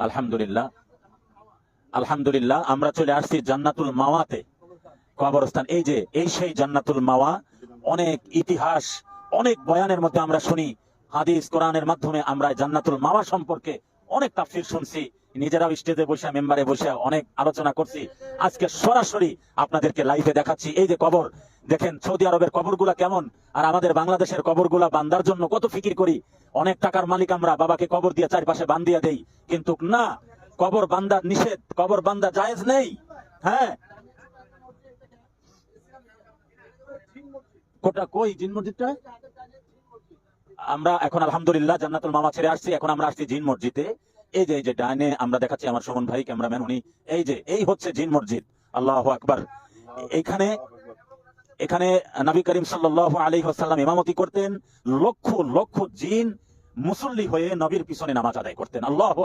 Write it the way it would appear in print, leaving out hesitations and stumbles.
আলহামদুলিল্লাহ, আলহামদুলিল্লাহ, আমরা চলে আসছি জান্নাতুল মাওয়াতে, কবরস্থান। এই যে এই সেই জান্নাতুল মাওয়া, অনেক ইতিহাস, অনেক বয়ানের মধ্যে আমরা শুনি, হাদিস কোরআনের মাধ্যমে আমরা জান্নাতুল মাওয়া সম্পর্কে অনেক তাফসীর শুনছি, নিজেরাও স্টেজে বসে মেম্বারে বসে অনেক আলোচনা করছি। আজকে সরাসরি আপনাদেরকে লাইভে দেখাচ্ছি। এই যে কবর দেখেন, সৌদি আরবের কবরগুলা কেমন, আর আমাদের বাংলাদেশের কবরগুলা বান্দার জন্য কত ফিকির করি। অনেক টাকার মালিক আমরা, বাবাকে কবর দিয়ে চারপাশে বান্ধিয়া দেই, কিন্তু না, কবর বান্দা নিষেধ, কবর বান্দা জায়েজ নেই। হ্যাঁ, কোটা কই জিন মসজিদটা? আমরা এখন আলহামদুলিল্লাহ জান্নাতুল মাওয়া ছেড়ে আসছি, এখন আমরা আসছি জিন মসজিদে। এই যে ডাইনে আমরা দেখাচ্ছি, আমার সুমন ভাই ক্যামেরাম্যান, উনি এই হচ্ছে জিন মসজিদ। আল্লাহু আকবার। এইখানে এখানে নবী করিম সাল্লাল্লাহু আলাইহি ওয়াসাল্লাম ইমামতি করতেন, লক্ষ লক্ষ জিন মুসল্লি হয়ে নবীর পিছনে নামাজ আদায় করতেন। আল্লাহু